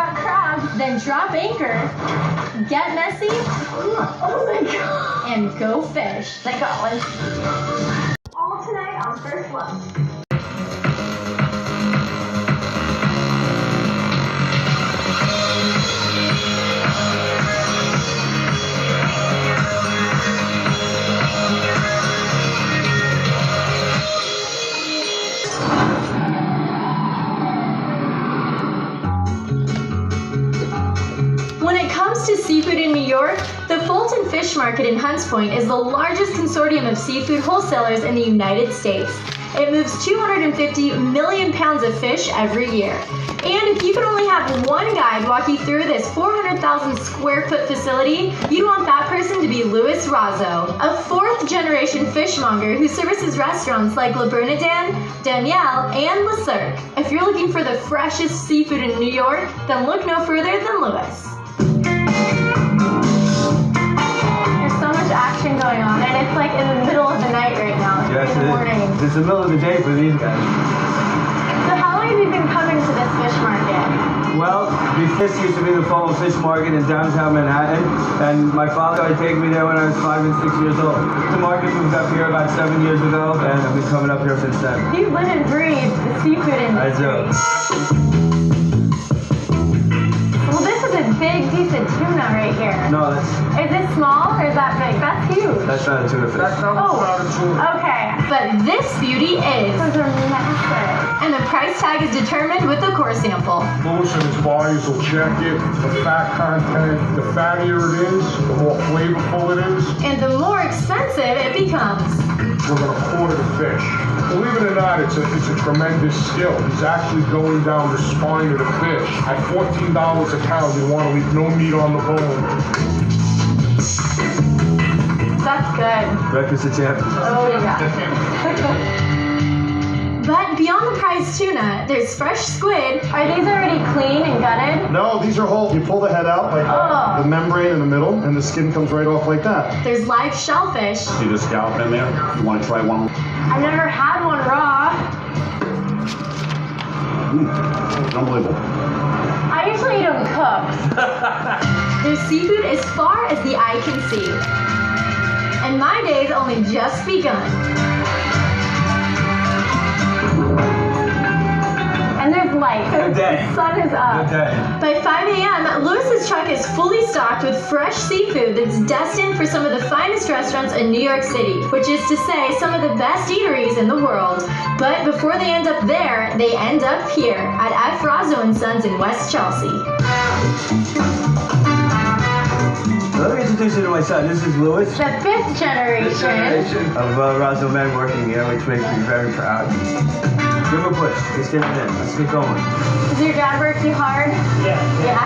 that crab, then drop anchor, get messy, Oh my god. and go fish. I got one. All tonight on First Love. When it comes to seafood in New York, the Fulton Fish Market in Hunts Point is the largest consortium of seafood wholesalers in the United States. It moves 250 million pounds of fish every year. And if you could only have one guide walk you through this 400,000 square foot facility, you'd want that person to be Louis Razzo, a fourth generation fishmonger who services restaurants like Le Bernardin, Danielle, and Le Cirque. If you're looking for the freshest seafood in New York, then look no further than Louis. There's so much action going on, and it's like in the middle of the night right now. It's in the morning. It's the middle of the day for these guys. So how long have you been coming to this fish market? Well, this used to be the Fulton Fish Market in downtown Manhattan, and my father would take me there when I was 5 and 6 years old. The market moved up here about 7 years ago, and I've been coming up here since then. You live and breathe the seafood industry. I do. Well, this is a big piece of tuna right here. No, that's Is this small or is that big? That's huge. not a tuna fish. Okay. But this beauty is, Those are massive. and the price tag is determined with the core sample. Louis and his buyers will check it, the fat content, the fattier it is, the more flavorful it is. And the more expensive it becomes. We're gonna quarter the fish. Believe it or not, it's a tremendous skill. He's actually going down the spine of the fish. At $14 a pound, you want to leave no meat on the bone. That's good. Breakfast of champions. Oh yeah. But beyond the prize tuna, there's fresh squid, Are these already clean and gutted? No, these are whole. You pull the head out, like Oh. the membrane in the middle, and the skin comes right off like that. there's live shellfish, See the scallop in there? You want to try one? I've never had one raw. Unbelievable. I usually eat them cooked. there's seafood as far as the eye can see. And my day's only just begun. And there's light. Good day. The sun is up. Okay. By 5 a.m., Lewis's truck is fully stocked with fresh seafood that's destined for some of the finest restaurants in New York City, which is to say some of the best eateries in the world. But before they end up there, they end up here at F. Razzo & Sons in West Chelsea. Let me introduce you to my son. This is Louis. The fifth generation. Of Razzo men working here, which makes me very proud. Give him a push. Let's get it in. Let's get going. Does your dad work too hard? Yeah. Yeah.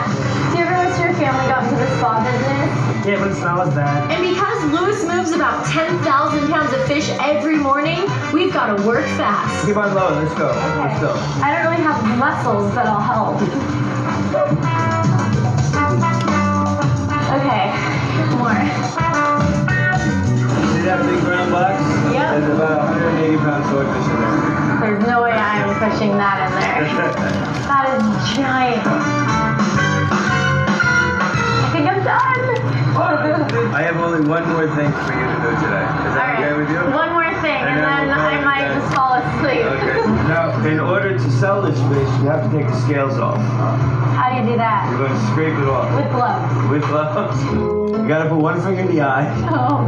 Do you ever wish your family got into the spa business? Yeah, but it's not as bad. And because Lewis moves about 10,000 pounds of fish every morning, we've got to work fast. Keep on low. Let's go. Let's go. I don't really have muscles, but I'll help. Okay, more. See that big brown box? Yeah. There's about 180 pound swordfish in there. There's no way I am pushing that in there. That is giant. I think I'm done. I have only one more thing for you to do today. Is that okay with you? One more thing, and then we'll I might just fall asleep. Okay. Now, in order to sell this fish, you have to take the scales off. How do you do that? You're going to scrape it off. With gloves. With gloves. You got to put one finger in the eye Oh.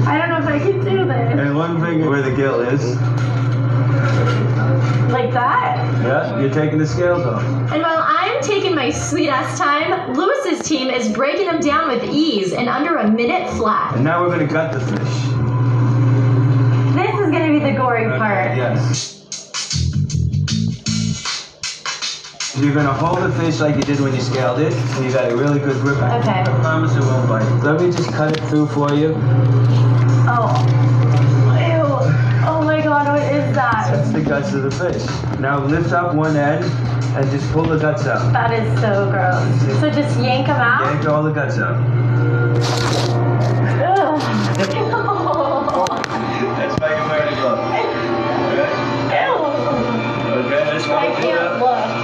I don't know if I can do this. and one finger where the gill is. Like that? Yeah, you're taking the scales off. And while I'm taking my sweet ass time, Lewis's team is breaking them down with ease in under a minute flat. And now we're going to gut the fish. This is going to be the gory part. Yes. You're going to hold the fish like you did when you scaled it, and you got a really good grip on it. Okay. I promise it won't bite. Let me just cut it through for you. Oh. Ew. Oh my god, what is that? That's the guts of the fish. Now lift up one end and just pull the guts out. That is so gross. So just yank them out? Yank all the guts out. Ugh. That's why you're wearing a glove. Okay? Ew. Okay, let's go. I can't look.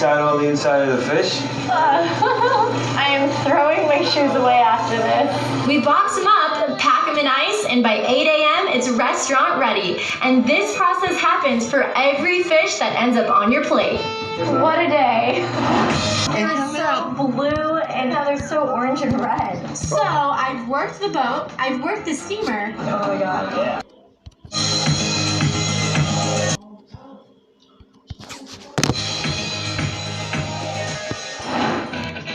inside all the inside of the fish? I am throwing my shoes away after this. We box them up, pack them in ice, and by 8 a.m. it's restaurant ready. And this process happens for every fish that ends up on your plate. What a day. They're so blue and now they're so orange and red. So I've worked the boat, I've worked the steamer. Oh my god, yeah.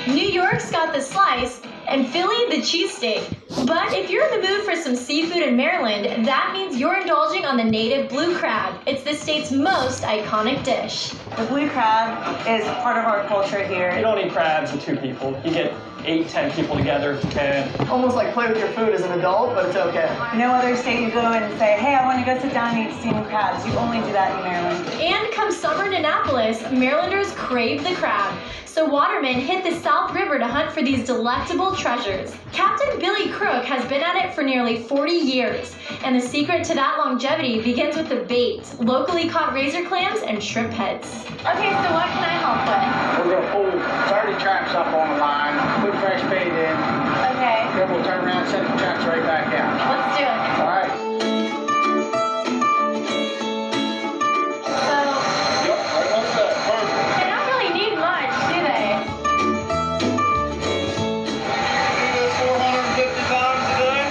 New York's got the slice, and Philly the cheesesteak. But if you're in the mood for some seafood in Maryland, that means you're indulging on the native blue crab. It's the state's most iconic dish. The blue crab is part of our culture here. You don't eat crabs with 2 people. You get 8, 10 people together and almost like play with your food as an adult, but it's okay. No other state you go in and say, hey, I want to go sit down and eat steamed crabs. You only do that in Maryland. And come summer in Annapolis, Marylanders crave the crab. So watermen hit the South River to hunt for these delectable treasures. Captain Billy Crook has been at it for nearly 40 years. And the secret to that longevity begins with the bait, locally caught razor clams and shrimp heads. Okay, so what can I help with? We're gonna pull 30 traps up on the line, put fresh bait in, Okay, then we'll turn around and set the traps right back out. let's do it. All right. So, Yep, right on set. Perfect. they don't really need much, do they? You do this 450 times a day?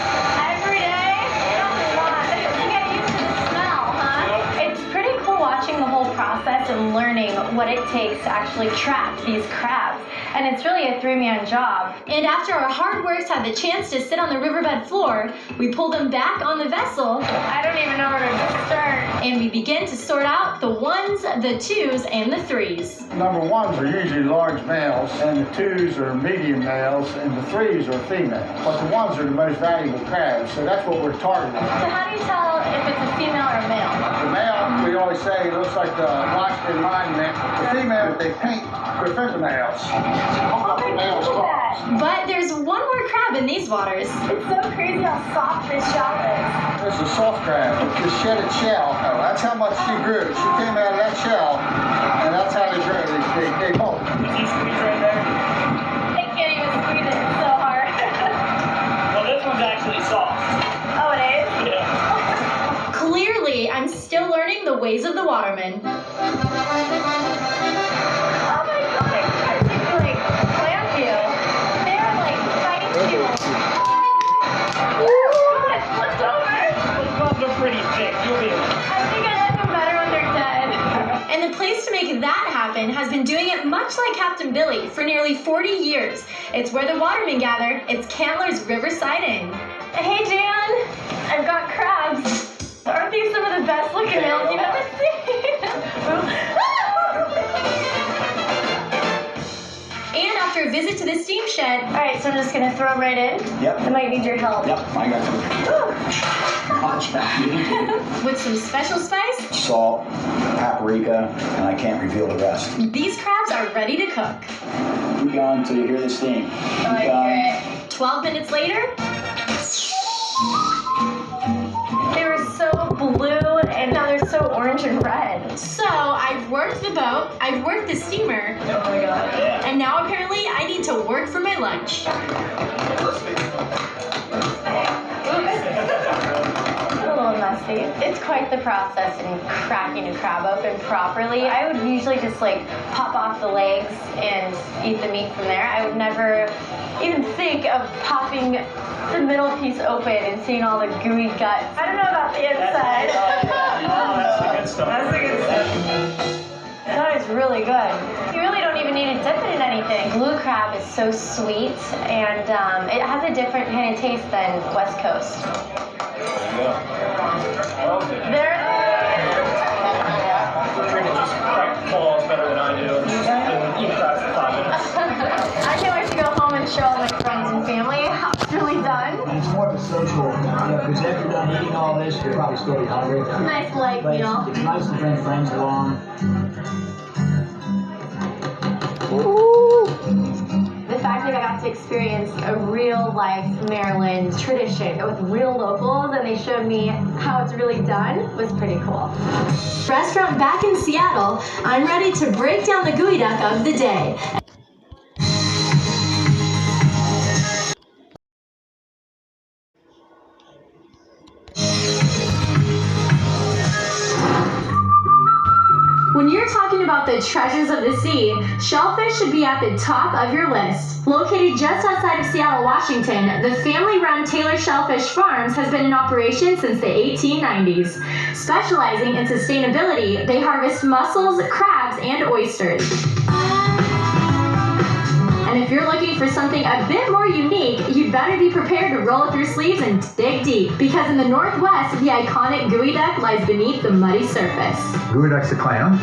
Every day? That's a lot. You get used to the smell, huh? It's pretty cool watching the whole process and learning what it takes to actually trap these crabs. And it's really a 3-man job. And after our hard works had the chance to sit on the riverbed floor, we pull them back on the vessel. I don't even know where to start. And we begin to sort out the 1s, the 2s, and the 3s. Number 1s are usually large males, and the 2s are medium males, and the 3s are female. But the 1s are the most valuable crabs, so that's what we're targeting. So how do you tell if it's a female or a male? The male, we always say, looks like the Washington Monument. The female, they paint their fingernails. The male's claws. But there's one more crab in these waters. It's so crazy how soft this shell is. This is a soft crab. It's a shedded shell. Oh, that's how much she grew. She came out of that shell, and that's how they grew. They hold. Is he squeezed right there? I can't even squeeze it. It's so hard. Well, this one's actually soft. Oh, it is? Yeah. Clearly, I'm still learning the ways of the watermen. Oh my god. They like clamp you. They're like fighting you. Oh god, flipped over. Those ones are pretty thick. You'll be I think I like them better when they're dead. And the place to make that happen has been doing it much like Captain Billy for nearly 40 years. It's where the watermen gather. It's Candler's Riverside Inn. Hey Dan, I've got crabs. Aren't these some of the best looking males you've ever seen? And after a visit to the steam shed, Alright, so I'm just gonna throw them right in. Yep. I might need your help. Yep, I got you. Watch that. with some special spice, Salt, paprika, and I can't reveal the rest. these crabs are ready to cook. Keep going until you hear the steam. Keep I going. hear it. 12 minutes later, They were so blue and now they're so orange and red. so I've worked the boat, I've worked the steamer, Oh my god. and now apparently I need to work for my lunch. It's a little messy. It's quite the process in cracking a crab open properly. I would usually just like pop off the legs and eat the meat from there. I would never even think of popping the middle piece open and seeing all the gooey guts. I don't know about the inside. That's the good stuff. That's the good stuff. That is really good. You really don't even need to dip it in anything. Blue crab is so sweet and it has a different kind of taste than West Coast. There. Just crack the claws better than I do. And eat crabs for 5 minutes. I can't wait to go home and show all my friends and family how it's really done. It's more of a social, because after you're done eating all this, you'll probably still be hungry. Nice light But meal. it's nice to bring friends along. The fact like I got to experience a real life Maryland tradition with real locals, and they showed me how it's really done. It was pretty cool. Restaurant back in Seattle, I'm ready to break down the gooey duck of the day. When you're talking about the treasures of the sea, shellfish should be at the top of your list. Located just outside of Seattle, Washington, the family-run Taylor Shellfish Farms has been in operation since the 1890s. Specializing in sustainability, they harvest mussels, crabs, and oysters. And if you're looking for something a bit more unique, you'd better be prepared to roll up your sleeves and dig deep, because in the Northwest, the iconic gooey duck lies beneath the muddy surface. Gooey duck's a clam.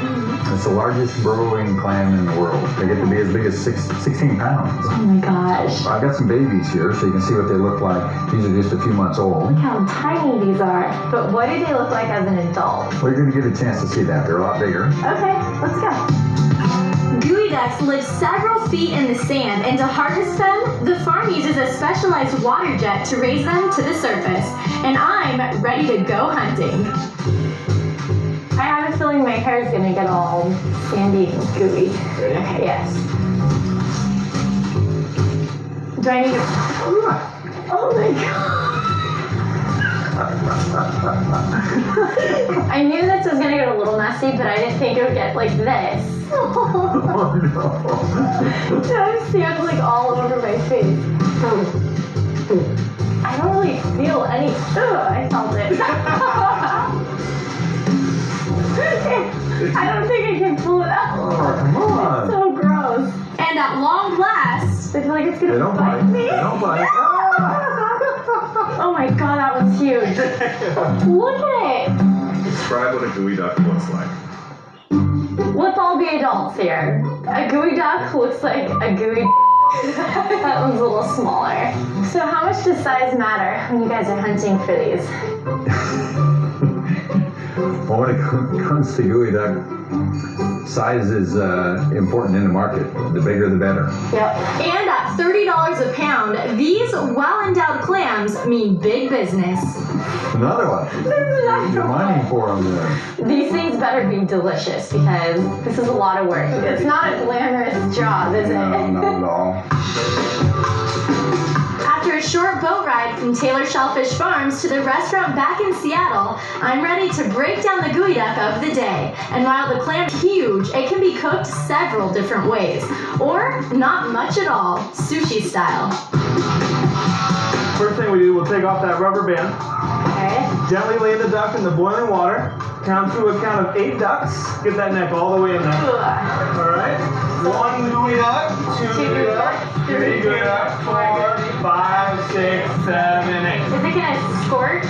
It's the largest burrowing clam in the world. They get to be as big as 16 pounds. Oh my gosh. I've got some babies here so you can see what they look like. These are just a few months old. Look how tiny these are. But what do they look like as an adult? Well, you're going to get a chance to see that. They're a lot bigger. Okay, let's go. Gooey ducks live several feet in the sand, and to harvest them, the farm uses a specialized water jet to raise them to the surface. And I'm ready to go hunting. I have a feeling my hair is gonna get all sandy and gooey. Ready? Okay, yes. Do I need to... Oh my god. I knew this was gonna get a little messy, but I didn't think it would get like this. Oh, no. I have sand like all over my face. I don't really feel any... I felt it. I don't think I can pull it up. Oh, come on. It's so gross. And at long last, I feel like it's gonna They don't bite bite. me. They don't bite. Oh my god, that one's huge. Look at it. Describe what a gooey duck looks like. Let's all be adults here. A gooey duck looks like a gooey. That one's a little smaller. So how much does size matter when you guys are hunting for these? Well, when it comes to gooey duck, size is important in the market. The bigger, the better. Yep. and at $30 a pound, these well-endowed clams mean big business. Another one. You're mining for them there. These things better be delicious because this is a lot of work. It's not a glamorous job, is it? No, not at all. After a short boat ride from Taylor Shellfish Farms to the restaurant back in Seattle, I'm ready to break down the gooey duck of the day. And while the clam is huge, it can be cooked several different ways. Or not much at all, sushi style. First thing we do, we'll take off that rubber band. Okay. Gently lay the duck in the boiling water. Count to a count of 8 ducks. Get that neck all the way in there. Alright? 1 gooey duck, 2 gooey duck, 3 gooey duck, 4, 5, 6, 7, 8. Is it gonna squirt?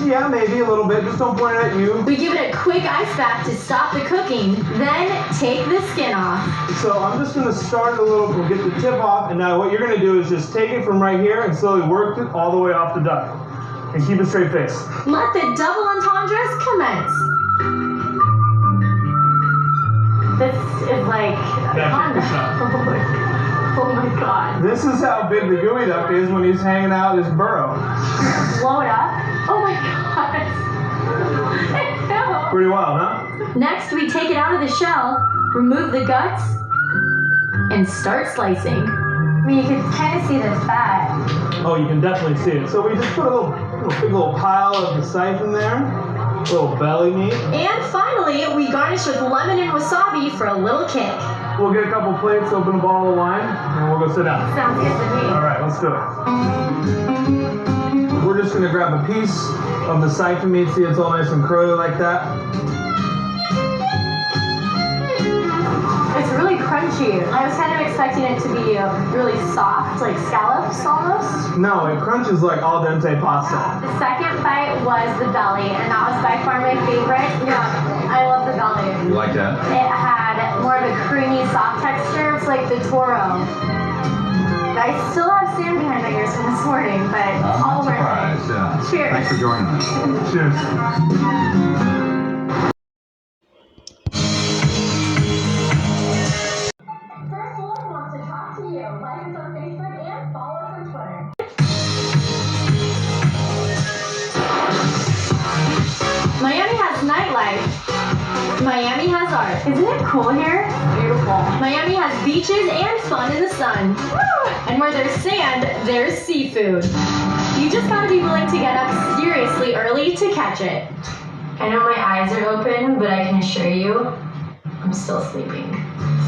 Yeah, maybe a little bit. Just don't point it at you. We give it a quick ice bath to stop the cooking, then take the skin off. So I'm just going to start a little, we'll get the tip off, and now what you're going to do is just take it from right here and slowly work it all the way off the duck. And keep a straight face. Let the double entendres commence. This is like a condom. Oh my god. This is how big the gooey duck is when he's hanging out his burrow. Blow it up. Oh my god. Pretty wild, huh? Next, we take it out of the shell, remove the guts, and start slicing. I mean, you can kind of see the fat. Oh, you can definitely see it. So we just put a big little pile of the siphon there. A little belly meat. And finally, we garnish with lemon and wasabi for a little kick. We'll get a couple plates, open a bottle of wine, and we'll go sit down. Sounds good to me. All right, let's do it. We're just gonna grab a piece of the siphon meat. See, it's all nice and curly like that. It's really crunchy. I was kind of expecting it to be really soft, like scallops almost. No, it crunches like al dente pasta. The second bite was the belly, and that was by far my favorite. Yeah, I love the belly. You like that? It had more of a creamy, soft texture. It's like the Toro. I still have sand behind my ears from this morning, but it's all worth it. Yeah. Cheers. Thanks for joining us. Cheers. First Lord wants to talk to you. Like us on Facebook. Miami has art. Isn't it cool here? Beautiful. Miami has beaches and fun in the sun. And where there's sand, there's seafood. You just gotta be willing to get up seriously early to catch it. I know my eyes are open, but I can assure you, I'm still sleeping.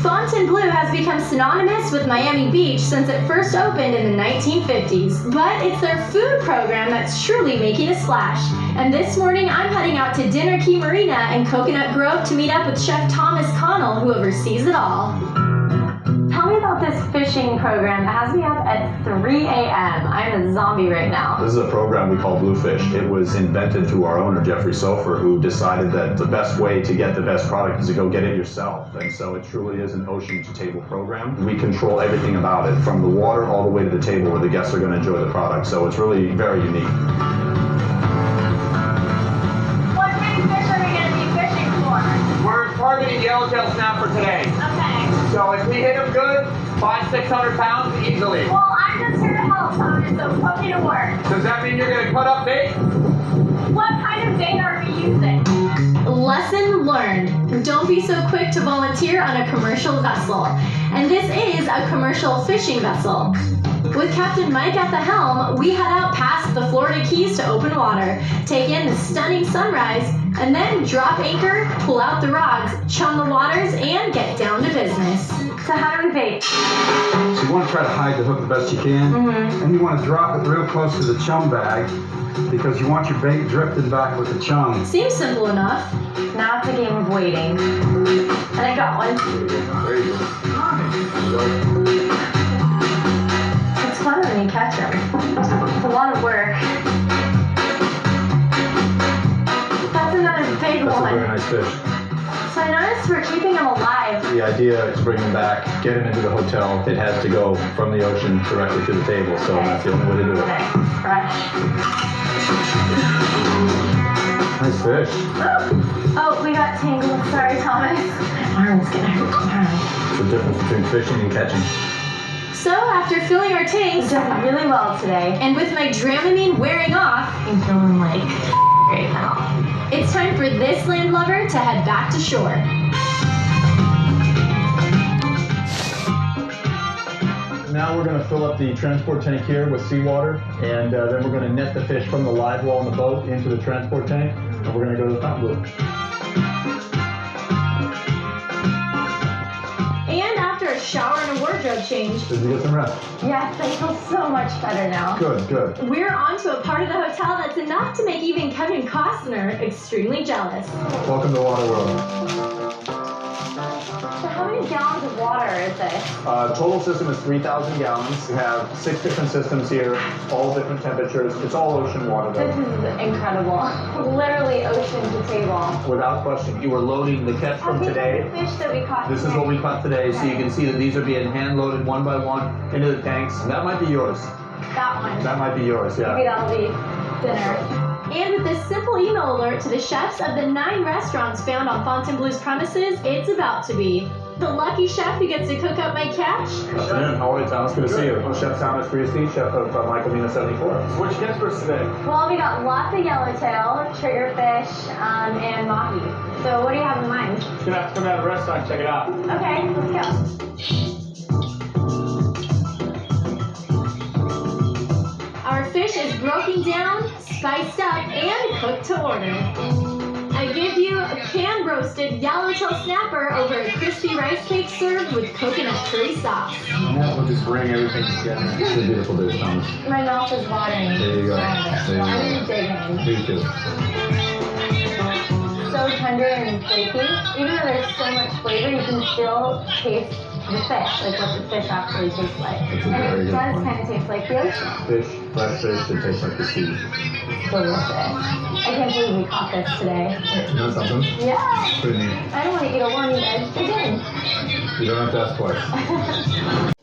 Fontainebleau has become synonymous with Miami Beach since it first opened in the 1950s, but it's their food program that's truly making a splash. And this morning, I'm heading out to Dinner Key Marina and Coconut Grove to meet up with Chef Thomas Connell, who oversees it all. Tell me about this fishing program. It has me up at 3 a.m. I'm a zombie right now. This is a program we call Bluefish. It was invented through our owner, Jeffrey Sofer, who decided that the best way to get the best product is to go get it yourself. And so it truly is an ocean-to-table program. We control everything about it, from the water all the way to the table where the guests are going to enjoy the product. So it's really very unique. What big fish are we going to be fishing for? We're targeting yellowtail snapper today. Okay. So if we hit them good, 500-600 pounds easily. Well, I'm just here to help, Thomas, so put me to work. Does that mean you're going to cut up bait? What kind of bait are we using? Lesson learned. Don't be so quick to volunteer on a commercial vessel. And this is a commercial fishing vessel. With Captain Mike at the helm, we head out past the Florida Keys to open water, take in the stunning sunrise, and then drop anchor, pull out the rods, chum the waters, and get down to business. So how do we bait? So you want to try to hide the hook the best you can, and you want to drop it real close to the chum bag because you want your bait drifting back with the chum. Seems simple enough. Now it's a game of waiting. And I got one. There you go. It's fun when you catch them. It's a lot of work. That's another big That's one. a very nice fish. So I noticed we're keeping them alive. The idea is to bring them back, get them into the hotel. It has to go from the ocean directly to the table, so that's the only way to do it. Okay, fresh. Nice fish. Oh, we got tangled. Sorry, Thomas. My arm's getting hurt tomorrow. It's the difference between fishing and catching. So after filling our tanks, Done really well today. and with my Dramamine wearing off, I'm feeling like great now. it's time for this landlubber to head back to shore. Now we're going to fill up the transport tank here with seawater, and then we're going to net the fish from the live well in the boat into the transport tank, and we're going to go to the Fontainebleau. And after a shower and a wardrobe change, Did you get some rest? Yes, I feel so much better now. Good, good. we're on to a part of the hotel that's enough to make even Kevin Costner extremely jealous. Welcome to Water World. So how many gallons of water is this? Total system is 3,000 gallons. We have 6 different systems here, all different temperatures. It's all ocean water This though. is incredible. Literally ocean to table. Without question, you are loading the catch from today. Fish that we caught This is today. what we caught today, so you can see that these are being hand loaded one by one into the tanks. And that might be yours. That one. That might be yours, Maybe yeah. that'll be dinner. And with this simple email alert to the chefs of the 9 restaurants found on Fontainebleau's premises, it's about to be the lucky chef who gets to cook up my catch. Good afternoon. How are you, Thomas? Good to see you. I'm Chef Thomas Priesty, chef of Michael Mina 74. What'd you get for us today? Well, we got lots of yellowtail, triggerfish, and mahi. So what do you have in mind? You're gonna have to come down to the restaurant and check it out. Okay, let's go. Our fish is broken down, spiced up, and cooked to order. I give you a pan-roasted yellowtail snapper over a crispy rice cake served with coconut curry sauce. And that will just bring everything together. It's a beautiful dish, Thomas. My mouth is watering. There you go. There you go. I'm digging. Please do. So tender and flaky. Even though there's so much flavor, you can still taste the fish, like what the fish actually tastes like. It's a And very it good does point. kind of taste like the ocean. Fish, fresh fish, it tastes like the sea. Delicious. I can't believe we caught this today. You know something? Yeah. Pretty neat. I don't want to eat alone, you guys. Dig in. You don't have to ask twice.